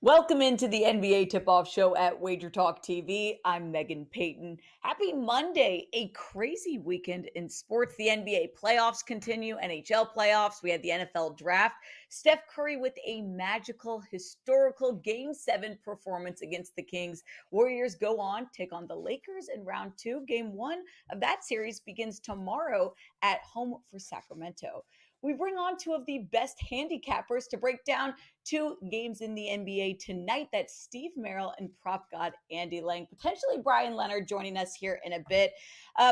Welcome into the NBA tip-off show at WagerTalk TV. I'm Megan Payton. Happy Monday, a crazy weekend in sports. The NBA playoffs continue, NHL playoffs. We had the NFL draft. Steph Curry with a magical, historical Game 7 performance against the Kings. Warriors go on, take on the Lakers in round 2. Game 1 of that series begins tomorrow at home for Sacramento. We bring on two of the best handicappers to break down two games in the NBA tonight. That's Steve Merrill and prop god Andy Lang. Potentially Brian Leonard joining us here in a bit.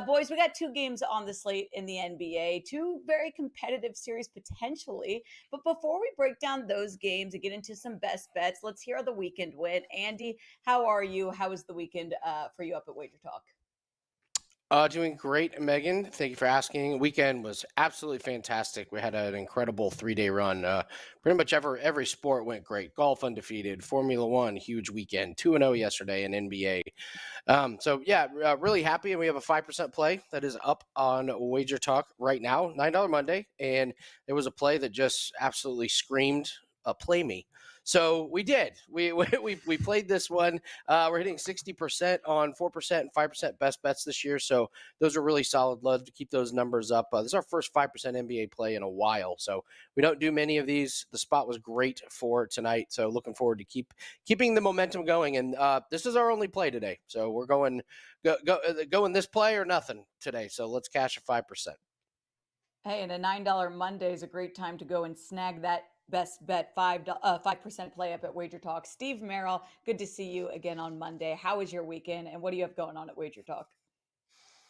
Boys, we got two games on the slate in the NBA, two very competitive series potentially. But before we break down those games and get into some best bets, let's hear the weekend win. Andy, how are you? How was the weekend for you up at Wager Talk? Doing great, Megan. Thank you for asking. Weekend was absolutely fantastic. We had an incredible 3-day run. Pretty much every sport went great. Golf undefeated, Formula One, huge weekend, 2-0 yesterday in NBA. Really happy. And we have a 5% play that is up on Wager Talk right now, $9 Monday. And there was a play that just absolutely screamed, play me. So we did. We played this one. We're hitting 60% on 4% and 5% best bets this year. So those are really solid. Love to keep those numbers up. This is our first 5% NBA play in a while. So we don't do many of these. The spot was great for tonight. So looking forward to keeping the momentum going. And this is our only play today. So we're going this play or nothing today. So let's cash a 5%. Hey, and a $9 Monday is a great time to go and snag that best bet 5% play up at Wager Talk. Steve Merrill, good to see you again on Monday. How was your weekend and what do you have going on at Wager Talk?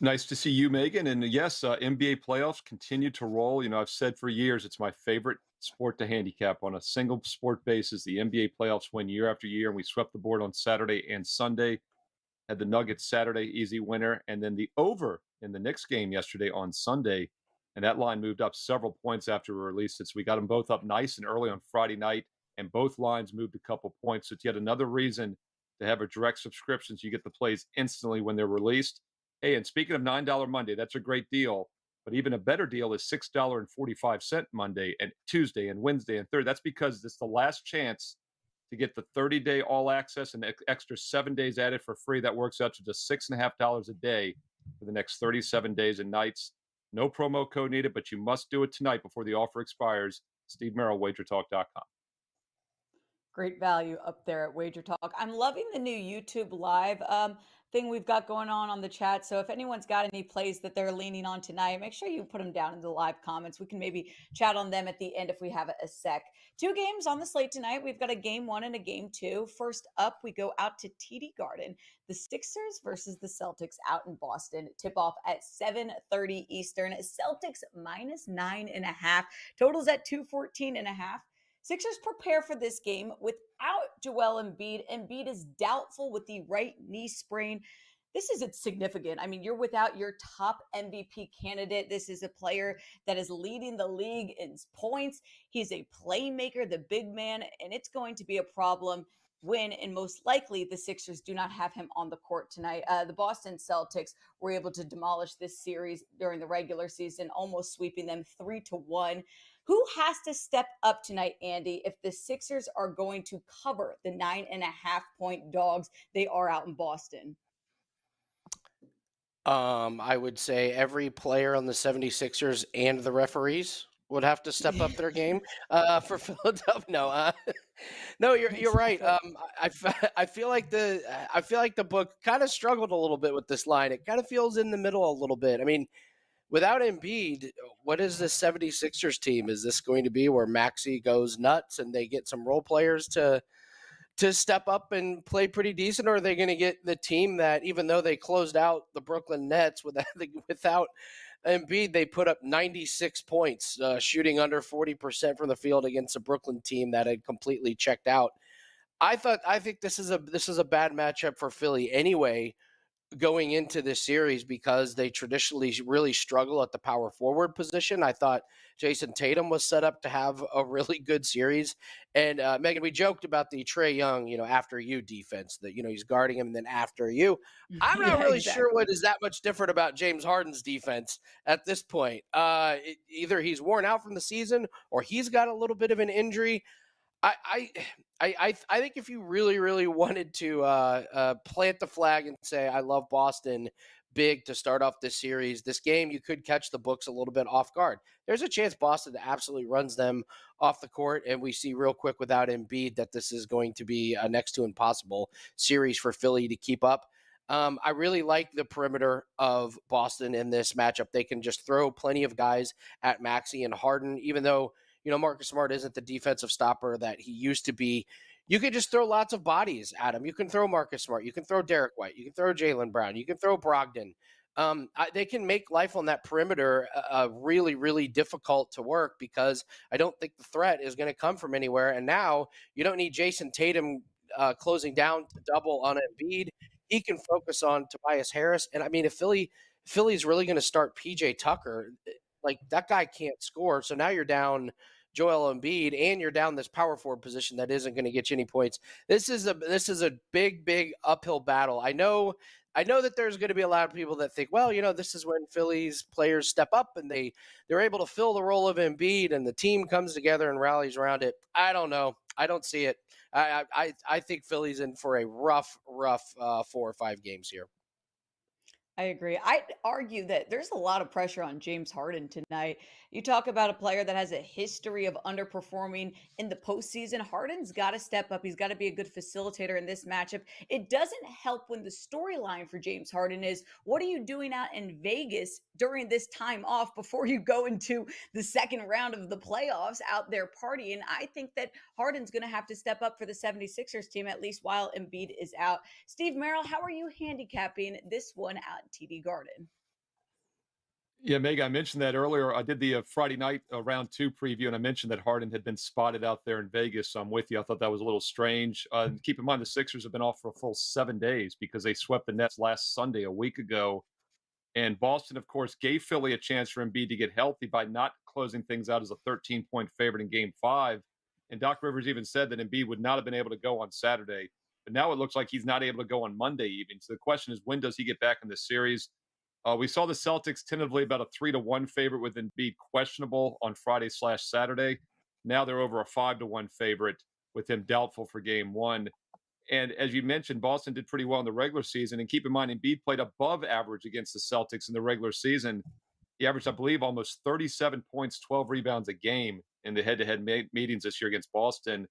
Nice to see you, Megan. And yes, NBA playoffs continue to roll. You know, I've said for years it's my favorite sport to handicap on a single sport basis. The NBA playoffs win year after year, and we swept the board on Saturday and Sunday. Had the Nuggets Saturday, easy winner, and then the over in the Knicks game yesterday on Sunday. And that line moved up several points after we released it. So we got them both up nice and early on Friday night, and both lines moved a couple points. So it's yet another reason to have a direct subscription so you get the plays instantly when they're released. Hey, and speaking of $9 Monday, that's a great deal. But even a better deal is $6.45 Monday and Tuesday and Wednesday and Thursday. That's because it's the last chance to get the 30-day all access and the extra 7 days added for free. That works out to just $6.50 a day for the next 37 days and nights. No promo code needed, but you must do it tonight before the offer expires. Steve Merrill, WagerTalk.com. Great value up there at Wager Talk. I'm loving the new YouTube live thing we've got going on the chat. So if anyone's got any plays that they're leaning on tonight, make sure you put them down in the live comments. We can maybe chat on them at the end if we have a sec. Two games on the slate tonight. We've got a game 1 and a game 2. First up, we go out to TD Garden. The Sixers versus the Celtics out in Boston. Tip off at 7:30 Eastern. Celtics minus 9.5. Totals at 214.5. Sixers prepare for this game without Joel Embiid. Embiid is doubtful with the right knee sprain. This is significant. I mean, you're without your top MVP candidate. This is a player that is leading the league in points. He's a playmaker, the big man, and it's going to be a problem when, and most likely, the Sixers do not have him on the court tonight. The Boston Celtics were able to demolish this series during the regular season, almost sweeping them 3-1. Who has to step up tonight, Andy, if the Sixers are going to cover the 9.5-point dogs they are out in Boston? I would say every player on the 76ers and the referees would have to step up their game for Philadelphia. No, you're right. I feel like the book kind of struggled a little bit with this line. It kind of feels in the middle a little bit. I mean, without Embiid, what is the 76ers team? Is this going to be where Maxey goes nuts and they get some role players to step up and play pretty decent? Or are they going to get the team that, even though they closed out the Brooklyn Nets without Embiid, they put up 96 points, shooting under 40% from the field against a Brooklyn team that had completely checked out? I think this is a bad matchup for Philly anyway, going into this series, because they traditionally really struggle at the power forward position. I thought Jason Tatum was set up to have a really good series. And Megan, we joked about the Trae Young, after you defense, that, he's guarding him and then after you. I'm not really sure what is that much different about James Harden's defense at this point. Either he's worn out from the season or he's got a little bit of an injury. I I I think if you really really wanted to plant the flag and say I love Boston big to start off this series, this game you could catch the books a little bit off guard. There's a chance Boston absolutely runs them off the court, and we see real quick without Embiid that this is going to be a next to impossible series for Philly to keep up. I really like the perimeter of Boston in this matchup. They can just throw plenty of guys at Maxey and Harden, even though Marcus Smart isn't the defensive stopper that he used to be. You could just throw lots of bodies at him. You can throw Marcus Smart. You can throw Derek White. You can throw Jaylen Brown. You can throw Brogdon. They can make life on that perimeter really, really difficult to work because I don't think the threat is going to come from anywhere. And now you don't need Jason Tatum closing down to double on Embiid. He can focus on Tobias Harris. And I mean, if Philly's really going to start PJ Tucker, like that guy can't score. So now you're down Joel Embiid, and you're down this power forward position that isn't going to get you any points. This is a big uphill battle. I know that there's going to be a lot of people that think, well, this is when Phillies players step up and they're able to fill the role of Embiid and the team comes together and rallies around it. I don't know. I don't see it. I think Philly's in for a rough 4 or 5 games here. I agree. I'd argue that there's a lot of pressure on James Harden tonight. You talk about a player that has a history of underperforming in the postseason. Harden's got to step up. He's got to be a good facilitator in this matchup. It doesn't help when the storyline for James Harden is what are you doing out in Vegas during this time off before you go into the second round of the playoffs out there partying? I think that Harden's going to have to step up for the 76ers team, at least while Embiid is out. Steve Merrill, how are you handicapping this one out in TD Garden? Yeah, Meg, I mentioned that earlier. I did the Friday night round 2 preview, and I mentioned that Harden had been spotted out there in Vegas. So I'm with you. I thought that was a little strange. Keep in mind, the Sixers have been off for a full 7 days because they swept the Nets last Sunday, a week ago. And Boston, of course, gave Philly a chance for Embiid to get healthy by not closing things out as a 13-point favorite in Game 5. And Doc Rivers even said that Embiid would not have been able to go on Saturday. But now it looks like he's not able to go on Monday even. So the question is, when does he get back in this series? We saw the Celtics tentatively about a 3-1 favorite with Embiid questionable on Friday/Saturday. Now they're over a 5-1 favorite with him doubtful for Game 1. And as you mentioned, Boston did pretty well in the regular season. And keep in mind, Embiid played above average against the Celtics in the regular season. He averaged, I believe, almost 37 points, 12 rebounds a game in the head-to-head meetings this year against Boston.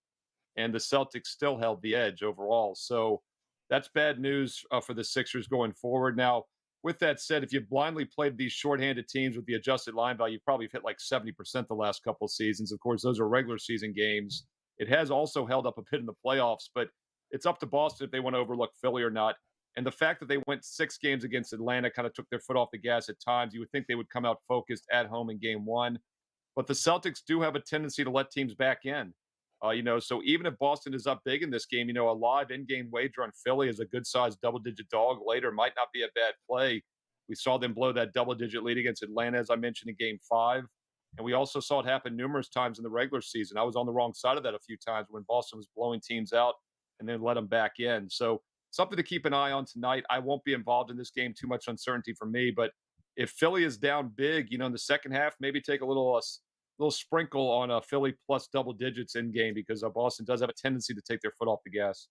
And the Celtics still held the edge overall. So that's bad news for the Sixers going forward. Now, with that said, if you blindly played these shorthanded teams with the adjusted line value, you've probably hit like 70% the last couple of seasons. Of course, those are regular season games. It has also held up a bit in the playoffs, but it's up to Boston if they want to overlook Philly or not. And the fact that they went 6 games against Atlanta kind of took their foot off the gas at times. You would think they would come out focused at home in Game 1. But the Celtics do have a tendency to let teams back in. So even if Boston is up big in this game, a live in-game wager on Philly is a good-sized double-digit dog later might not be a bad play. We saw them blow that double-digit lead against Atlanta, as I mentioned, in Game 5. And we also saw it happen numerous times in the regular season. I was on the wrong side of that a few times when Boston was blowing teams out and then let them back in. So something to keep an eye on tonight. I won't be involved in this game. Too much uncertainty for me. But if Philly is down big, in the second half, maybe take a little sprinkle on a Philly plus double digits in game because Boston does have a tendency to take their foot off the gas.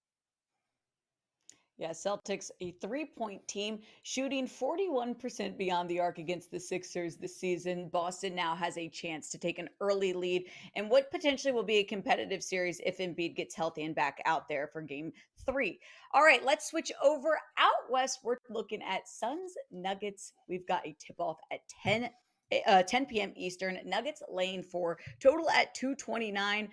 Yeah, Celtics, a 3-point team, shooting 41% beyond the arc against the Sixers this season. Boston now has a chance to take an early lead in what potentially will be a competitive series if Embiid gets healthy and back out there for Game 3. All right, let's switch over out west. We're looking at Suns Nuggets. We've got a tip-off at 10 p.m. Eastern. Nuggets laying 4, total at 229.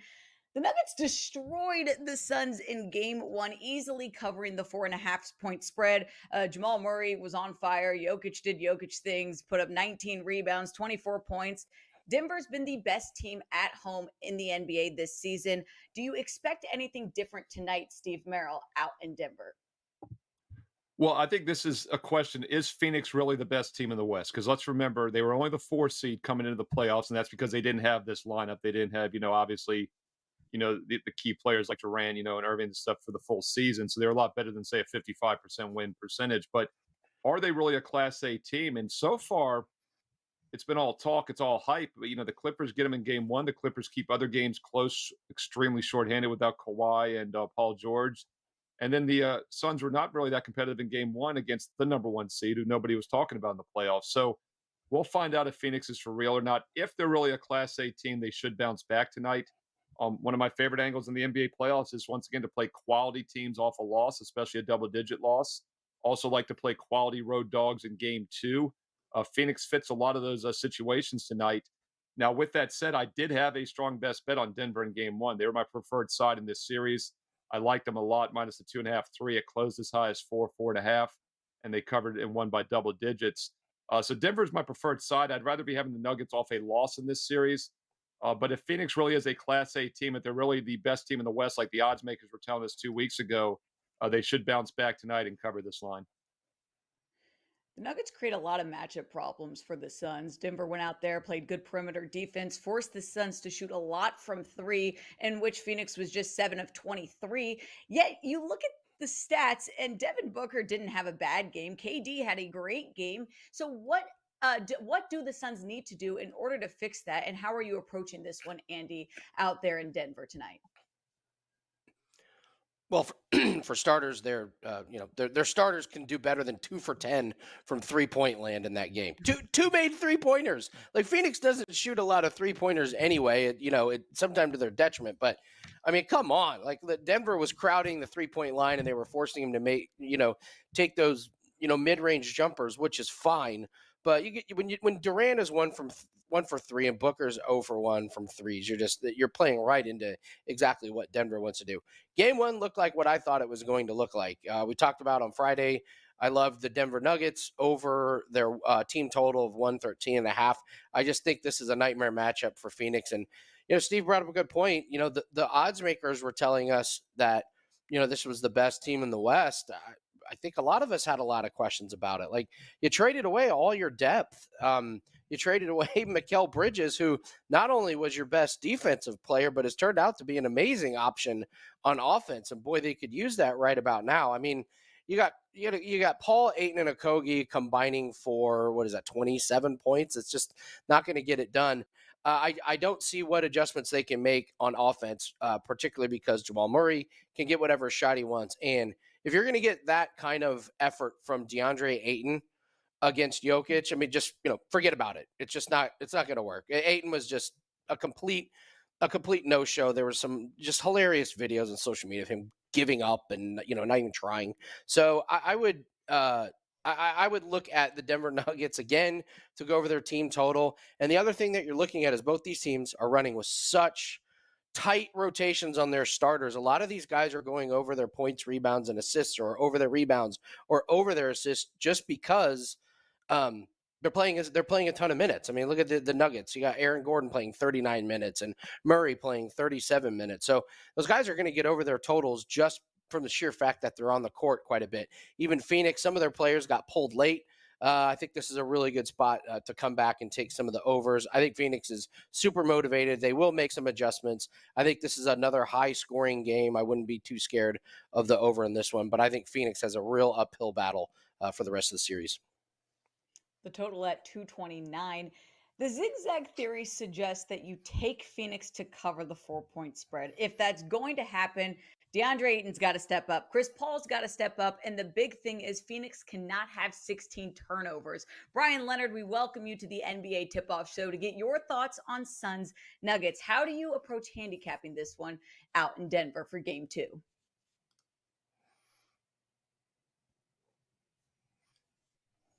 The Nuggets destroyed the Suns in Game 1, easily covering the 4.5-point spread. Jamal Murray was on fire. Jokic did Jokic things, put up 19 rebounds, 24 points. Denver's been the best team at home in the NBA this season. Do you expect anything different tonight, Steve Merrill, out in Denver? Well, I think this is a question. Is Phoenix really the best team in the West? Because let's remember, they were only the 4 seed coming into the playoffs, and that's because they didn't have this lineup. They didn't have, obviously, the key players like Durant, and Irving and stuff for the full season. So they're a lot better than, say, a 55% win percentage. But are they really a Class A team? And so far, it's been all talk, it's all hype. But the Clippers get them in game one. The Clippers keep other games close, extremely shorthanded without Kawhi and Paul George. And then the Suns were not really that competitive in game one against the number one seed, who nobody was talking about in the playoffs. So we'll find out if Phoenix is for real or not. If they're really a Class A team, they should bounce back tonight. One of my favorite angles in the NBA playoffs is once again to play quality teams off a loss, especially a double-digit loss. Also like to play quality road dogs in game two. Phoenix fits a lot of those situations tonight. Now, with that said, I did have a strong best bet on Denver in game one. They were my preferred side in this series. I liked them a lot, minus the 2.5, 3. It closed as high as 4, 4.5, and they covered and won by double digits. So Denver is my preferred side. I'd rather be having the Nuggets off a loss in this series. But if Phoenix really is a Class A team, if they're really the best team in the West, like the odds makers were telling us 2 weeks ago, they should bounce back tonight and cover this line. The Nuggets create a lot of matchup problems for the Suns. Denver went out there, played good perimeter defense, forced the Suns to shoot a lot from three, in which Phoenix was just 7 of 23. Yet you look at the stats, and Devin Booker didn't have a bad game. KD had a great game. So what do the Suns need to do in order to fix that? And how are you approaching this one, Andy, out there in Denver tonight? Well, for starters, their starters can do better than 2 for 10 from 3-point land in that game. Two made 3-pointers. Like Phoenix doesn't shoot a lot of 3-pointers anyway. It sometimes to their detriment. But I mean, come on. Like Denver was crowding the 3-point line, and they were forcing him to take those mid-range jumpers, which is fine. But when Durant is 1 for 3 and Booker's 0 for 1 from threes, you're playing right into exactly what Denver wants to do. Game one looked like what I thought it was going to look like. We talked about on Friday. I loved the Denver Nuggets over their team total of 113.5. I just think this is a nightmare matchup for Phoenix. And Steve brought up a good point. The odds makers were telling us that this was the best team in the West. I think a lot of us had a lot of questions about it. Like, you traded away all your depth. You traded away Mikal Bridges, who not only was your best defensive player, but has turned out to be an amazing option on offense. And boy, they could use that right about now. I mean, you got Paul, Ayton, and Okogie combining for 27 points. It's just not going to get it done. I don't see what adjustments they can make on offense, particularly because Jamal Murray can get whatever shot he wants. And if you're going to get that kind of effort from DeAndre Ayton against Jokic, I mean, just, forget about it. It's not going to work. Ayton was just a complete no-show. There were some just hilarious videos on social media of him giving up and, not even trying. So I would look at the Denver Nuggets again to go over their team total. And the other thing that you're looking at is both these teams are running with such tight rotations on their starters. A lot of these guys are going over their points, rebounds, and assists, or over their rebounds or over their assists, just because they're playing a ton of minutes. I mean, look at the Nuggets. You got Aaron Gordon playing 39 minutes and Murray playing 37 minutes. So those guys are going to get over their totals just from the sheer fact that they're on the court quite a bit. Even Phoenix, some of their players got pulled late. I think this is a really good spot to come back and take some of the overs. I think Phoenix is super motivated. They will make some adjustments. I think this is another high-scoring game. I wouldn't be too scared of the over in this one, but I think Phoenix has a real uphill battle for the rest of the series. The total at 229. The zigzag theory suggests that you take Phoenix to cover the 4-point spread. If that's going to happen, DeAndre Ayton's got to step up. Chris Paul's got to step up. And the big thing is Phoenix cannot have 16 turnovers. Brian Leonard, we welcome you to the NBA Tip-Off Show to get your thoughts on Suns Nuggets. How do you approach handicapping this one out in Denver for game two?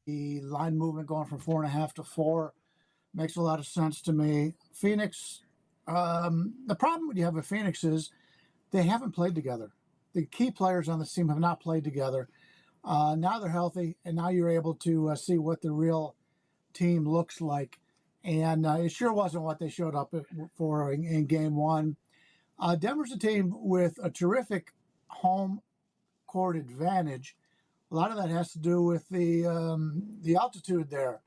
The line movement going from 4.5 to 4 makes a lot of sense to me. Phoenix, the problem you have with Phoenix is they haven't played together. The key players on the team have not played together. Now they're healthy, and now you're able to see what the real team looks like. And it sure wasn't what they showed up for in game one. Denver's a team with a terrific home court advantage. A lot of that has to do with the altitude there.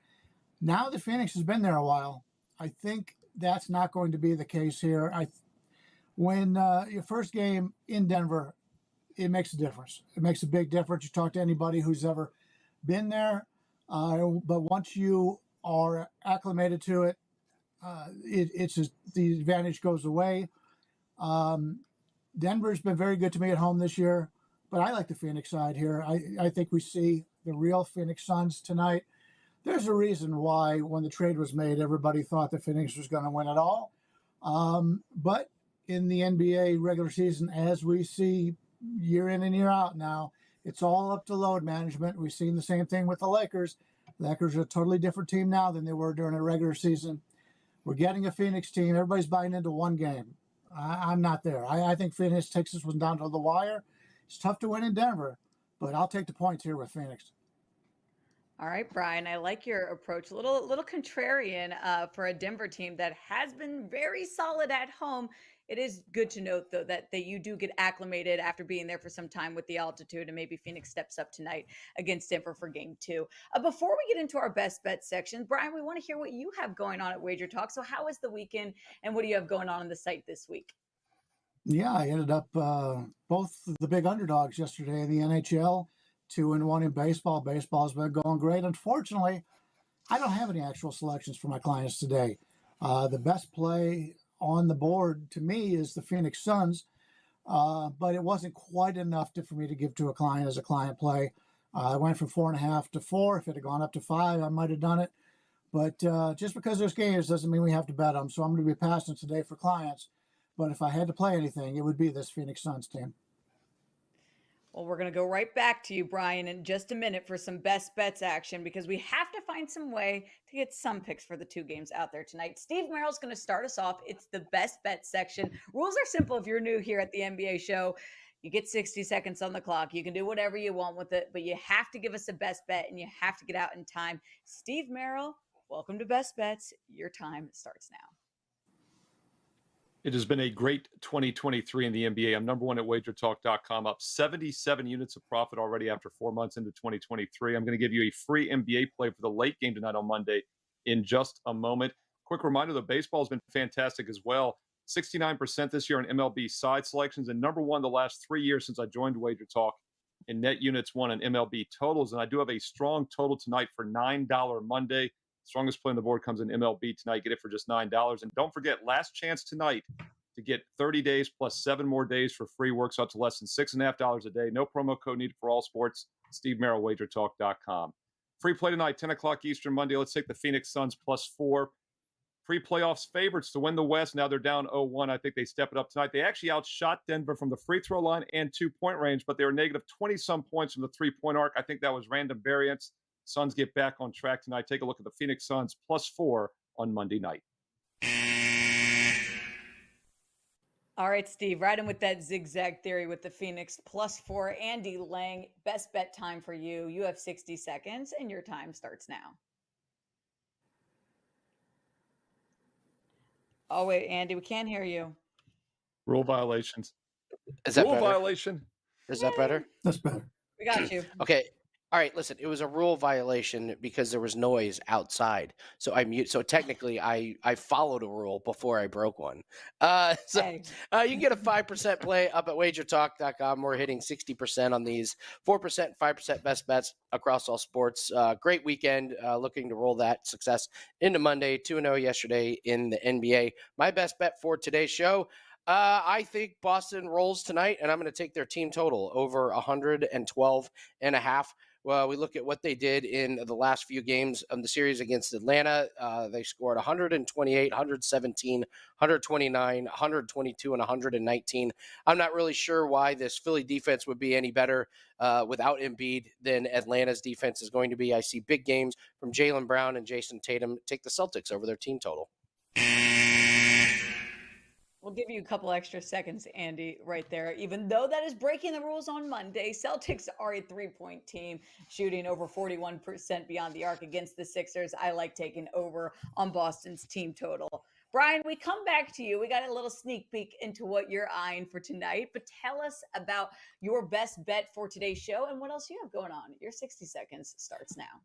Now that Phoenix has been there a while, I think that's not going to be the case here. When your first game in Denver, it makes a difference. It makes a big difference. You talk to anybody who's ever been there, but once you are acclimated to it, it's just, the advantage goes away. Denver's been very good to me at home this year, but I like the Phoenix side here. I think we see the real Phoenix Suns tonight. There's a reason why when the trade was made, everybody thought the Phoenix was going to win it all. But in the NBA regular season, as we see year in and year out now, it's all up to load management. We've seen the same thing with the Lakers. The Lakers are a totally different team now than they were during the regular season. We're getting a Phoenix team. Everybody's buying into one game. I'm not there. I think Phoenix, Texas was down to the wire. It's tough to win in Denver, but I'll take the points here with Phoenix. All right, Brian, I like your approach. A little contrarian for a Denver team that has been very solid at home. It is good to note, though, that you do get acclimated after being there for some time with the altitude, and maybe Phoenix steps up tonight against Denver for game 2. Before we get into our best bet section, Brian, we want to hear what you have going on at WagerTalk. So how was the weekend, and what do you have going on the site this week? Yeah, I ended up both the big underdogs yesterday in the NHL, 2-1 in baseball. Baseball's been going great. Unfortunately, I don't have any actual selections for my clients today. The best play on the board to me is the Phoenix Suns, but it wasn't quite enough for me to give to a client as a client play. I went from 4.5 to 4. If it had gone up to 5, I might have done it. But just because there's games doesn't mean we have to bet them. So I'm going to be passing today for clients. But if I had to play anything, it would be this Phoenix Suns team. Well, we're going to go right back to you, Brian, in just a minute for some best bets action, because we have to find some way to get some picks for the 2 games out there tonight. Steve Merrill's going to start us off. It's the best bet section. Rules are simple if you're new here at the NBA show. You get 60 seconds on the clock. You can do whatever you want with it, but you have to give us a best bet, and you have to get out in time. Steve Merrill, welcome to Best Bets. Your time starts now. It has been a great 2023 in the NBA. I'm number one at WagerTalk.com, up 77 units of profit already after 4 months into 2023. I'm going to give you a free NBA play for the late game tonight on Monday in just a moment. Quick reminder, the baseball has been fantastic as well. 69% this year on MLB side selections, and number one the last 3 years since I joined WagerTalk in net units won on MLB totals. And I do have a strong total tonight for $9 Monday. Strongest play on the board comes in MLB tonight. Get it for just $9. And don't forget, last chance tonight to get 30 days plus 7 more days for free. Works up to less than $6.50 a day. No promo code needed for all sports. Steve Merrill, WagerTalk.com. Free play tonight, 10 o'clock Eastern Monday. Let's take the Phoenix Suns +4. Pre-playoffs favorites to win the West. Now they're down 0-1. I think they step it up tonight. They actually outshot Denver from the free throw line and 2-point range, but they were negative 20-some points from the 3-point arc. I think that was random variance. Suns get back on track tonight. Take a look at the Phoenix Suns +4 on Monday night. All right, Steve, right in with that zigzag theory with the Phoenix +4. Andy Lang, best bet time for you. You have 60 seconds, and your time starts now. Oh, wait, Andy, we can't hear you. Rule violations. Is that Rule better? violation. Is that better? That's better. We got you. Okay. All right. Listen, it was a rule violation because there was noise outside. So I mute. So technically, I followed a rule before I broke one. You can get a 5% play up at WagerTalk.com. We're hitting 60% on these 4%, 5% best bets across all sports. Great weekend. Looking to roll that success into Monday. 2-0 yesterday in the NBA. My best bet for today's show. I think Boston rolls tonight, and I'm going to take their team total over 112.5. Well, we look at what they did in the last few games of the series against Atlanta. They scored 128, 117, 129, 122, and 119. I'm not really sure why this Philly defense would be any better without Embiid than Atlanta's defense is going to be. I see big games from Jaylen Brown and Jason Tatum. Take the Celtics over their team total. We'll give you a couple extra seconds, Andy, right there. Even though that is breaking the rules on Monday, Celtics are a 3-point team, shooting over 41% beyond the arc against the Sixers. I like taking over on Boston's team total. Brian, we come back to you. We got a little sneak peek into what you're eyeing for tonight, but tell us about your best bet for today's show and what else you have going on. Your 60 seconds starts now.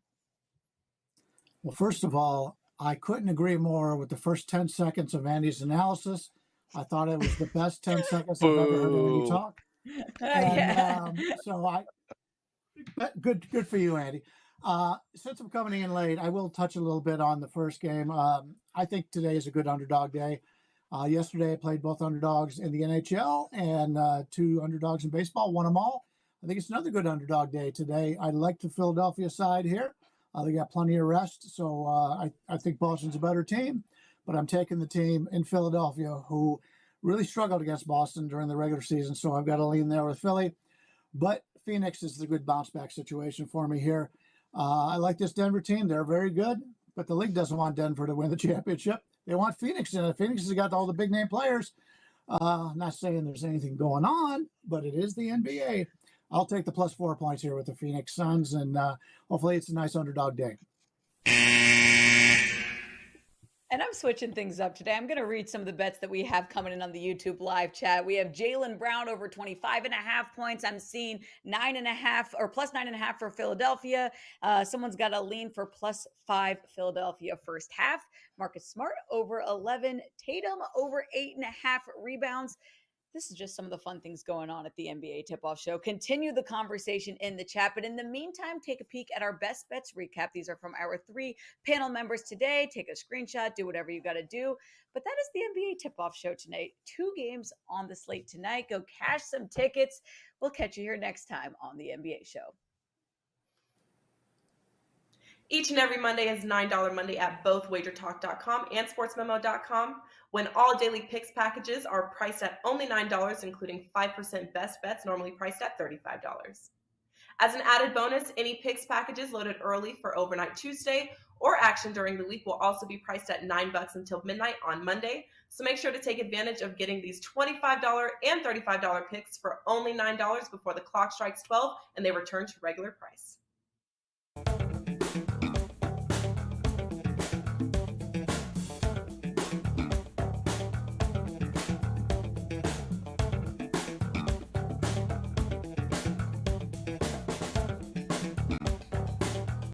Well, first of all, I couldn't agree more with the first 10 seconds of Andy's analysis. I thought it was the best 10 seconds I've ever heard Andy talk. And so good for you, Andy. Since I'm coming in late, I will touch a little bit on the first game. I think today is a good underdog day. Yesterday, I played both underdogs in the NHL and 2 underdogs in baseball, won them all. I think it's another good underdog day today. I like the Philadelphia side here. They got plenty of rest, so I think Boston's a better team, but I'm taking the team in Philadelphia who really struggled against Boston during the regular season, so I've got to lean there with Philly. But Phoenix is a good bounce back situation for me here. I like this Denver team. They're very good, but the league doesn't want Denver to win the championship. They want Phoenix in it. Phoenix has got all the big name players. Not saying there's anything going on, but it is the NBA. I'll take the plus 4 points here with the Phoenix Suns, and hopefully it's a nice underdog day. And I'm switching things up today. I'm going to read some of the bets that we have coming in on the YouTube live chat. We have Jaylen Brown over 25.5 points. I'm seeing 9.5 or plus 9.5 for Philadelphia. Someone's got a lean for plus 5 Philadelphia first half. Marcus Smart over 11. Tatum over 8.5 rebounds. This is just some of the fun things going on at the NBA Tip-Off Show. Continue the conversation in the chat. But in the meantime, take a peek at our best bets recap. These are from our 3 panel members today. Take a screenshot, do whatever you got to do. But that is the NBA Tip-Off Show tonight. 2 games on the slate tonight. Go cash some tickets. We'll catch you here next time on the NBA Show. Each and every Monday is $9 Monday at both WagerTalk.com and SportsMemo.com, when all daily picks packages are priced at only $9, including 5% best bets, normally priced at $35. As an added bonus, any picks packages loaded early for Overnight Tuesday or action during the week will also be priced at $9 until midnight on Monday. So make sure to take advantage of getting these $25 and $35 picks for only $9 before the clock strikes 12 and they return to regular price.